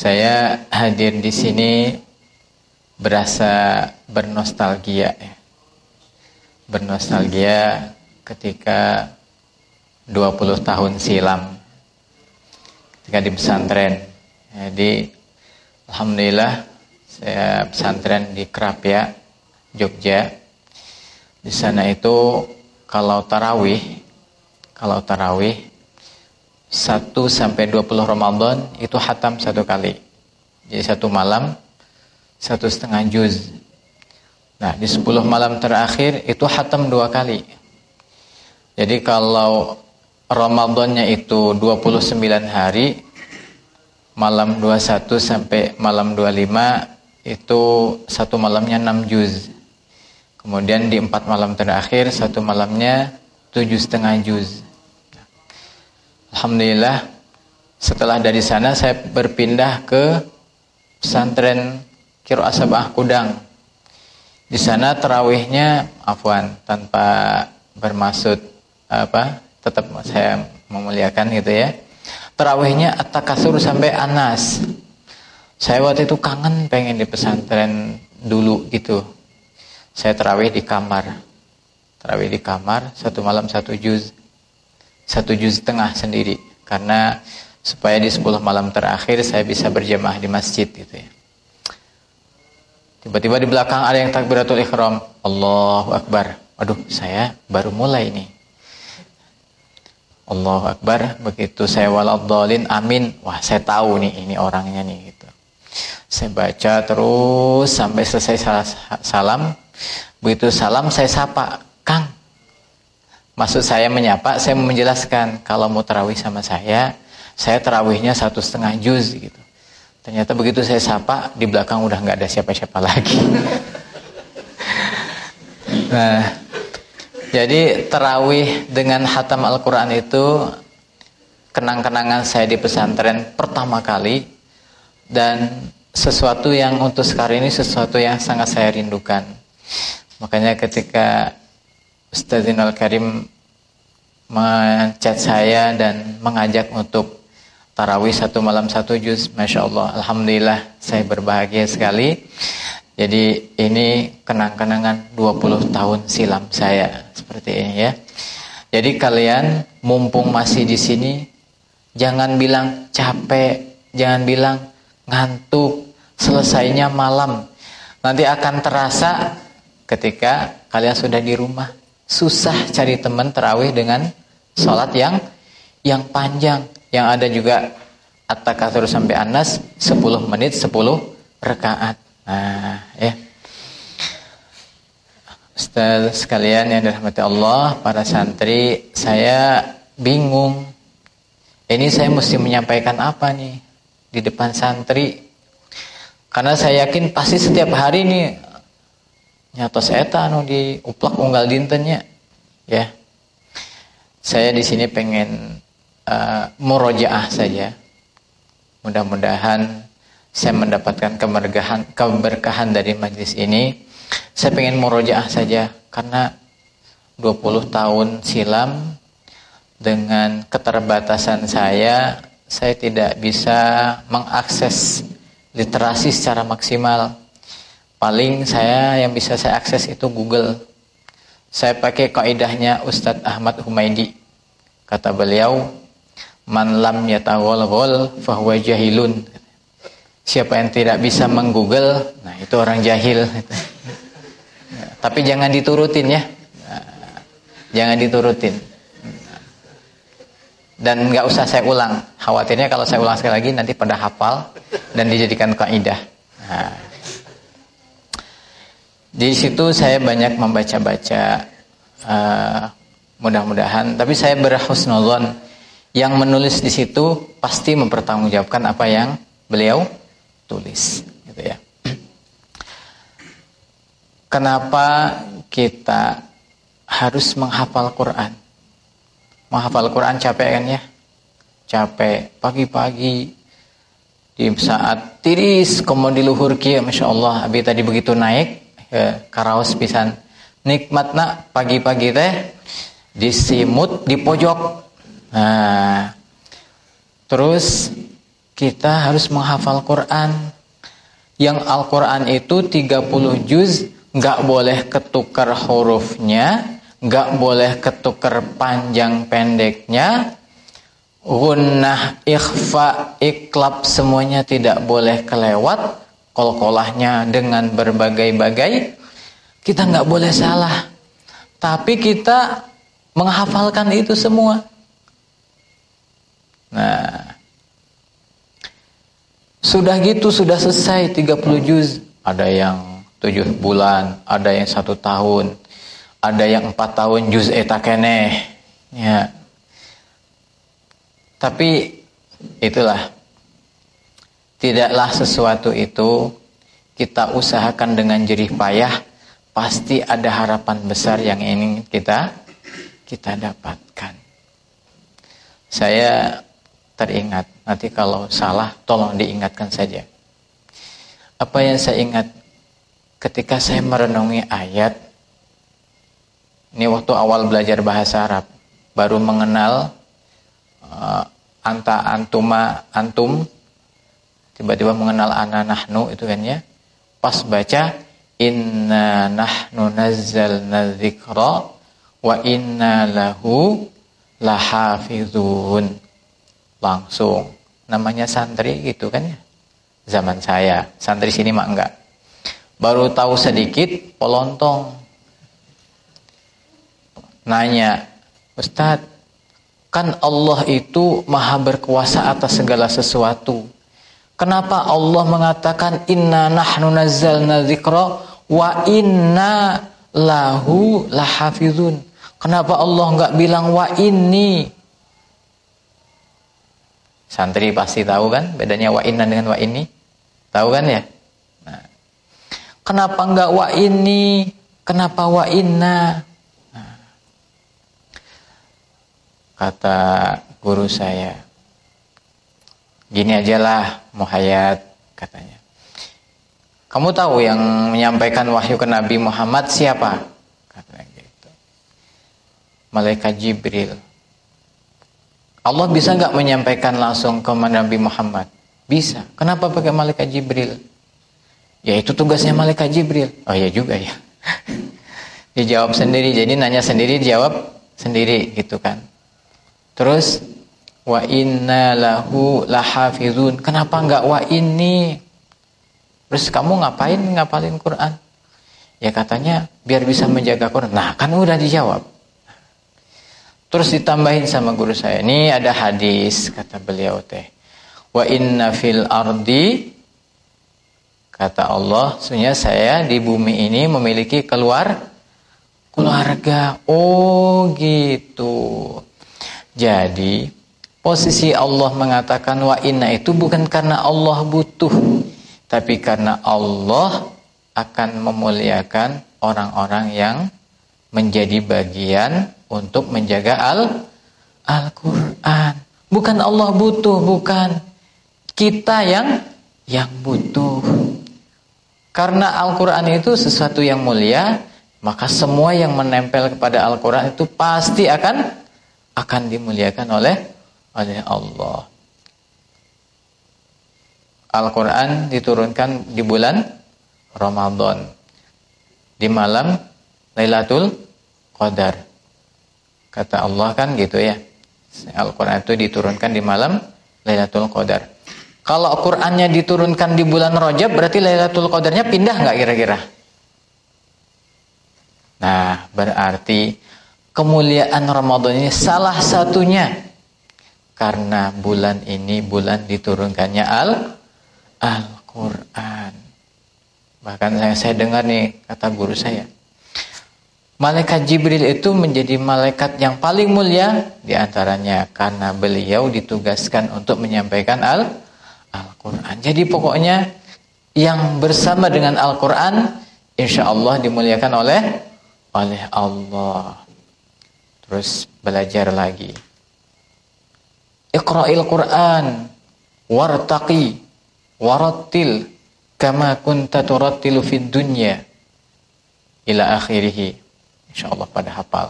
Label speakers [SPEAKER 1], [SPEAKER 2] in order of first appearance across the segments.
[SPEAKER 1] Saya hadir di sini berasa bernostalgia ya. Bernostalgia ketika 20 tahun silam ketika di pesantren. Jadi alhamdulillah saya pesantren di Krapia, Jogja. Di sana itu kalau tarawih 1 sampai 20 Ramadan itu khatam 1 kali. Jadi 1 malam 1,5 juz. Nah, di 10 malam terakhir itu khatam 2 kali. Jadi kalau Ramadannya itu 29 hari, malam 21 sampai malam 25 itu 1 malamnya 6 juz. Kemudian di 4 malam terakhir 1 malamnya 7,5 juz. Alhamdulillah, setelah dari sana saya berpindah ke pesantren Qiraah Sab'ah Kudang. Di sana tarawihnya tanpa bermaksud tetap saya memuliakan gitu ya. Tarawihnya at-takasur sampai Anas. Saya waktu itu kangen pengen di pesantren dulu gitu. Saya tarawih di kamar. 1 malam 1 juz. 1 juz setengah sendiri, karena supaya di 10 malam terakhir saya bisa berjamaah di masjid gitu ya. Tiba-tiba di belakang ada yang takbiratul ihram, Allahu Akbar. Aduh, saya baru mulai nih. Allahu Akbar, begitu saya waladhdallin amin. Wah, saya tahu nih ini orangnya nih gitu. Saya baca terus sampai selesai salam. Begitu salam saya sapa, Kang. Maksud saya menyapa, saya mau menjelaskan kalau mau tarawih sama saya tarawihnya 1,5 juz gitu. Ternyata begitu saya sapa, di belakang udah nggak ada siapa-siapa lagi. Nah, jadi tarawih dengan khatam Al-Quran itu kenang-kenangan saya di pesantren pertama kali, dan sesuatu yang untuk sekarang ini sesuatu yang sangat saya rindukan. Makanya ketika Ustaz Zinul Karim menchat saya dan mengajak untuk tarawih 1 malam 1 juz, Masya Allah, alhamdulillah saya berbahagia sekali. Jadi ini kenang-kenangan 20 tahun silam saya seperti ini ya. Jadi kalian mumpung masih di sini, jangan bilang capek, jangan bilang ngantuk, selesainya malam. Nanti akan terasa ketika kalian sudah di rumah. Susah cari teman tarawih dengan sholat yang panjang, yang ada juga at-takasur sampai Anas 10 menit 10 rakaat. Nah, ya. Ustaz sekalian yang dirahmati Allah, para santri, saya bingung. Ini saya mesti menyampaikan apa nih di depan santri? Karena saya yakin pasti setiap hari nih nyatos eta anu di uplak unggal dintennya ya. Saya di sini pengen murojaah saja. Mudah-mudahan saya mendapatkan keberkahan dari majlis ini. Saya pengen murojaah saja karena 20 tahun silam dengan keterbatasan saya tidak bisa mengakses literasi secara maksimal. Paling yang bisa saya akses itu Google. Saya pakai kaidahnya Ustadz Ahmad Humaidi. Kata beliau, man lam yataghawwal fahuwa jahilun. Siapa yang tidak bisa menggoogle, nah itu orang jahil. Tapi jangan diturutin ya. Jangan diturutin. Dan nggak usah saya ulang. Khawatirnya kalau saya ulang sekali lagi nanti pada hafal dan dijadikan kaidah. Nah, di situ saya banyak membaca-baca, mudah-mudahan. Tapi saya berhusnuzon, yang menulis di situ pasti mempertanggungjawabkan apa yang beliau tulis, gitu ya. Kenapa kita harus menghafal Quran? Menghafal Quran capek kan ya? Capek pagi-pagi di saat tiris komodi luhur kieu, Masya Allah, abi tadi begitu naik karaos pisan nikmatna pagi-pagi teh disimut di pojok. Nah, terus kita harus menghafal Quran. Yang Al-Quran itu 30 juz, nggak boleh ketukar hurufnya, nggak boleh ketukar panjang pendeknya, gunnah, ikhfa, iklab, semuanya tidak boleh kelewat, qalqalahnya dengan berbagai-bagai. Kita nggak boleh salah, tapi kita menghafalkan itu semua. Nah, sudah gitu, sudah selesai 30 juz. Ada yang 7 bulan, ada yang 1 tahun, ada yang 4 tahun juz eta keneh. Ya. Tapi itulah, tidaklah sesuatu itu kita usahakan dengan jerih payah, pasti ada harapan besar yang ingin kita dapatkan. Saya teringat, nanti kalau salah tolong diingatkan saja. Apa yang saya ingat ketika saya merenungi ayat ini waktu awal belajar bahasa Arab, baru mengenal anta, antuma, antum, tiba-tiba mengenal ana, nahnu, itu kan ya. Pas baca inna nahnu nazzalna dzikra wa inna lahu lahafizun. Langsung, namanya santri gitu kan ya. Zaman saya, santri sini mah enggak. Baru tahu sedikit, polontong. Nanya, Ustadz, kan Allah itu maha berkuasa atas segala sesuatu. Kenapa Allah mengatakan inna nahnu nazzalna dzikra wa inna lahu lahafizun? Kenapa Allah enggak bilang wa inni? Santri pasti tahu kan bedanya wa inna dengan wa ini? Tahu kan ya? Nah, kenapa enggak wa ini? Kenapa wa inna? Nah, kata guru saya, gini aja lah Muhayyad, katanya. Kamu tahu yang menyampaikan wahyu ke Nabi Muhammad siapa? Katanya gitu. Malaikat Jibril. Allah bisa nggak menyampaikan langsung ke Nabi Muhammad? Bisa. Kenapa pakai malaikat Jibril? Ya itu tugasnya malaikat Jibril. Oh ya juga ya. Dijawab sendiri. Jadi nanya sendiri, dijawab sendiri gitu kan. Terus wa inna lahu lahafizun. Kenapa nggak wa ini? Terus kamu ngapain ngapalin Quran? Ya katanya biar bisa menjaga Quran. Nah kan udah dijawab. Terus ditambahin sama guru saya, ini ada hadis, kata beliau teh. Wa inna fil ardi, kata Allah, sebenarnya saya di bumi ini memiliki keluarga. Oh gitu. Jadi posisi Allah mengatakan wa inna itu bukan karena Allah butuh, tapi karena Allah akan memuliakan orang-orang yang menjadi bagian untuk menjaga Al-Quran. Bukan Allah butuh, bukan. Kita yang butuh. Karena Al-Quran itu sesuatu yang mulia, maka semua yang menempel kepada Al-Quran itu pasti akan dimuliakan oleh Allah. Al-Quran diturunkan di bulan Ramadan, di malam Lailatul Qadar. Kata Allah kan gitu ya. Al-Quran itu diturunkan di malam Lailatul Qadar. Kalau Al-Qurannya diturunkan di bulan Rajab, berarti Lailatul Qadarnya pindah nggak kira-kira? Nah, berarti kemuliaan Ramadan ini salah satunya karena bulan ini bulan diturunkannya Al-Quran. Bahkan saya dengar nih kata guru saya, Malaikat Jibril itu menjadi malaikat yang paling mulia diantaranya karena beliau ditugaskan untuk menyampaikan Al-Quran. Jadi pokoknya yang bersama dengan Al-Quran insya Allah dimuliakan oleh Allah. Terus belajar lagi. Iqra'il Quran wartaqi warattil kama kunta turattilu fid dunya ila akhirih. InsyaAllah pada hafal.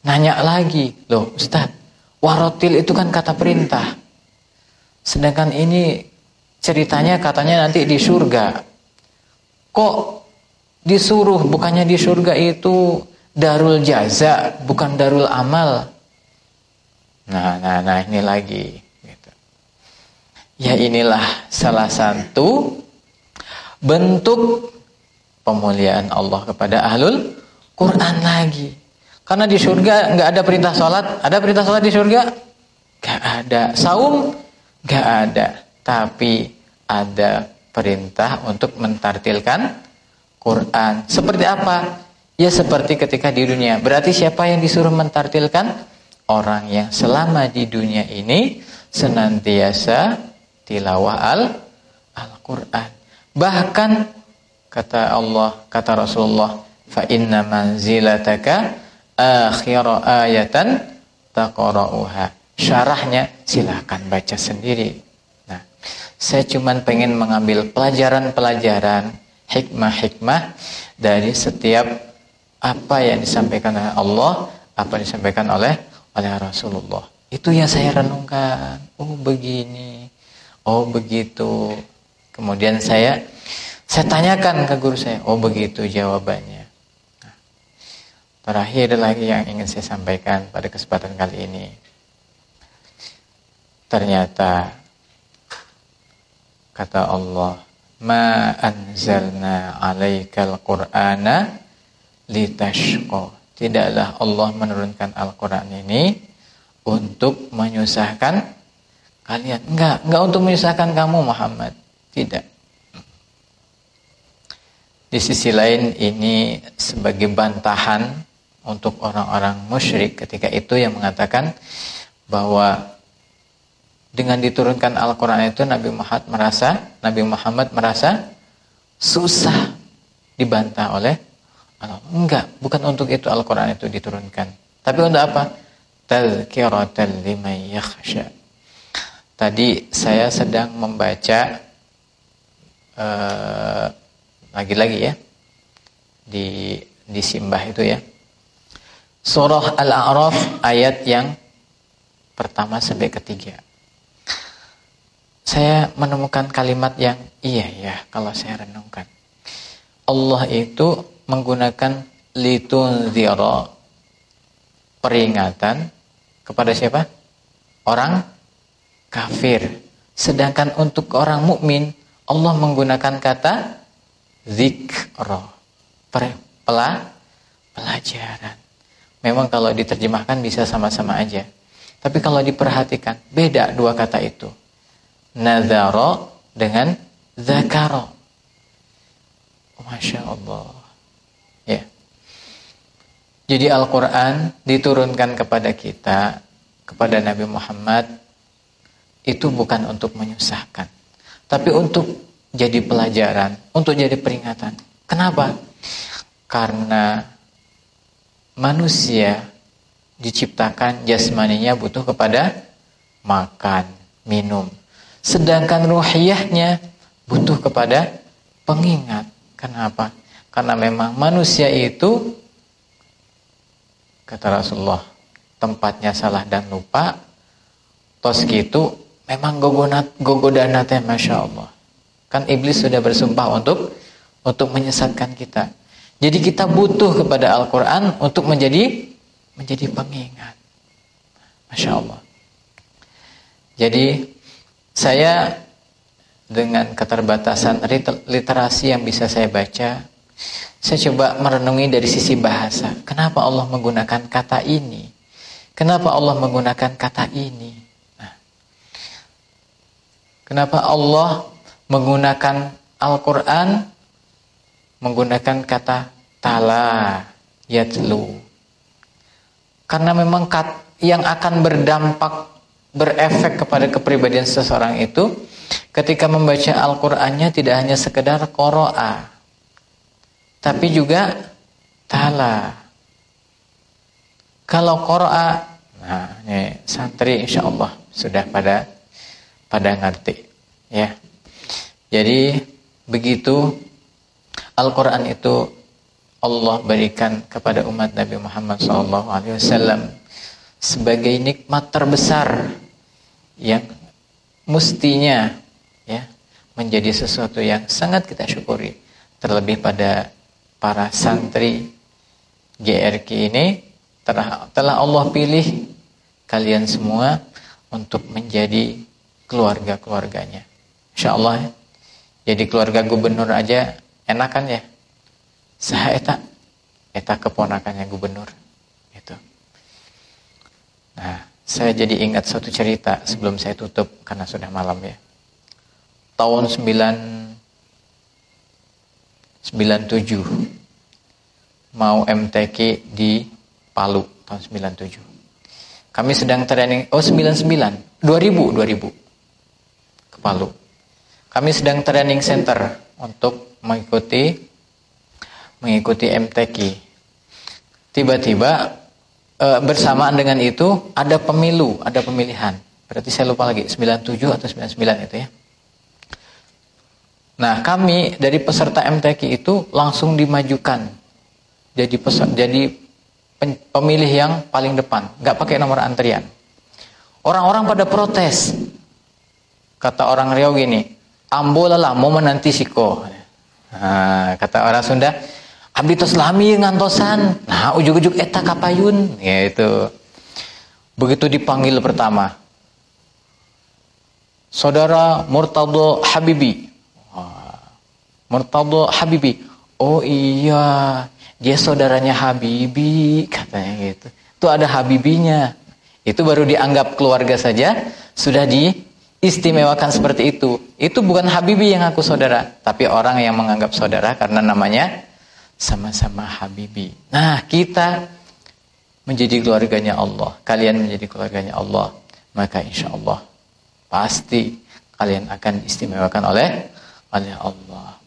[SPEAKER 1] Nanya lagi, loh Ustaz, warotil itu kan kata perintah. Sedangkan ini ceritanya katanya nanti di surga. Kok disuruh, bukannya di surga itu darul jaza, bukan darul amal. Nah ini lagi gitu. Ya inilah salah satu bentuk pemuliaan Allah kepada ahlul Quran lagi. Karena di surga nggak ada perintah sholat. Ada perintah sholat di surga? Nggak ada. Saum? Nggak ada. Tapi ada perintah untuk mentartilkan Quran. Seperti apa? Ya seperti ketika di dunia. Berarti siapa yang disuruh mentartilkan? Orang yang selama di dunia ini senantiasa tilawah Al-Quran. Bahkan kata Allah, kata Rasulullah, fa inna manzilataka akhira ayatan taqra'uha. Syarahnya silahkan baca sendiri. Nah, saya cuma pengen mengambil pelajaran-pelajaran, hikmah-hikmah dari setiap apa yang disampaikan oleh Allah, apa yang disampaikan oleh Rasulullah. Itu yang saya renungkan. Oh begini, oh begitu. Kemudian saya tanyakan ke guru saya. Oh begitu jawabannya. Nah, terakhir lagi yang ingin saya sampaikan pada kesempatan kali ini. Ternyata kata Allah, ma anzalna 'alaikal qur'ana litashqa. Tidaklah Allah menurunkan Al-Qur'an ini untuk menyusahkan kalian. Enggak untuk menyusahkan kamu Muhammad. Tidak. Di sisi lain ini sebagai bantahan untuk orang-orang musyrik ketika itu yang mengatakan bahwa dengan diturunkan Al-Quran itu Nabi Muhammad merasa susah dibantah oleh Allah. Enggak, bukan untuk itu Al-Quran itu diturunkan. Tapi untuk apa? Tadhkiratan liman yakhsha. Tadi saya sedang membaca lagi-lagi ya di simbah itu ya. Surah Al-A'raf ayat yang pertama sampai ketiga. Saya menemukan kalimat yang iya ya kalau saya renungkan. Allah itu menggunakan litunzira, peringatan kepada siapa? Orang kafir. Sedangkan untuk orang mukmin Allah menggunakan kata zikra, pelajaran. Memang kalau diterjemahkan bisa sama-sama aja. Tapi kalau diperhatikan beda dua kata itu. Nazara dengan zakara. Masya Allah. Ya. Jadi Al-Quran diturunkan kepada kita, kepada Nabi Muhammad, itu bukan untuk menyusahkan, tapi untuk jadi pelajaran, untuk jadi peringatan. Kenapa? Karena manusia diciptakan jasmaninya butuh kepada makan, minum. Sedangkan ruhiyahnya butuh kepada pengingat. Kenapa? Karena memang manusia itu, kata Rasulullah, tempatnya salah dan lupa. Tos gitu, memang gogodanatnya Masya Allah. Kan iblis sudah bersumpah untuk menyesatkan kita. Jadi kita butuh kepada Al-Quran untuk menjadi pengingat. Masya Allah. Jadi saya dengan keterbatasan literasi yang bisa saya baca, saya coba merenungi dari sisi bahasa. Kenapa Allah menggunakan kata ini? Kenapa Allah menggunakan kata ini? Nah, kenapa Allah menggunakan Al-Quran menggunakan kata tala, yatlu? Karena memang yang akan berdampak, berefek kepada kepribadian seseorang itu ketika membaca Al-Qur'annya tidak hanya sekedar qara'a, tapi juga tala. Kalau qara'a, nah ini santri insyaallah sudah pada ngerti ya. Jadi begitu Al-Qur'an itu Allah berikan kepada umat Nabi Muhammad SAW sebagai nikmat terbesar yang mestinya ya menjadi sesuatu yang sangat kita syukuri, terlebih pada para santri GRQ ini telah Allah pilih kalian semua untuk menjadi keluarga-keluarganya. Insya Allah jadi keluarga gubernur aja enakan ya. Saha eta keponakannya gubernur gitu. Nah, saya jadi ingat suatu cerita sebelum saya tutup karena sudah malam ya. Tahun 97 mau MTQ di Palu tahun 97. Kami sedang training 2000 ke Palu. Kami sedang training center untuk mengikuti MTQ. Tiba-tiba bersamaan dengan itu ada pemilihan. Berarti saya lupa lagi 97 atau 99 itu ya. Nah, kami dari peserta MTQ itu langsung dimajukan jadi pemilih yang paling depan, nggak pakai nomor antrian. Orang-orang pada protes. Kata orang Riau gini, ambo lah mau menanti siko. Nah, kata orang Sunda, abdi tos lami ngantosan. Nah, ujug-ujug eta kapayun, gitu. Begitu dipanggil pertama, Saudara Murtado Habibi. Murtado Habibi. Oh iya, dia saudaranya Habibi, katanya gitu. Itu ada Habibinya. Itu baru dianggap keluarga saja, sudah diistimewakan seperti itu. Itu bukan Habibi yang aku saudara, tapi orang yang menganggap saudara karena namanya sama-sama Habibi. Nah, kita menjadi keluarganya Allah. Kalian menjadi keluarganya Allah. Maka insya Allah, pasti kalian akan diistimewakan oleh Allah.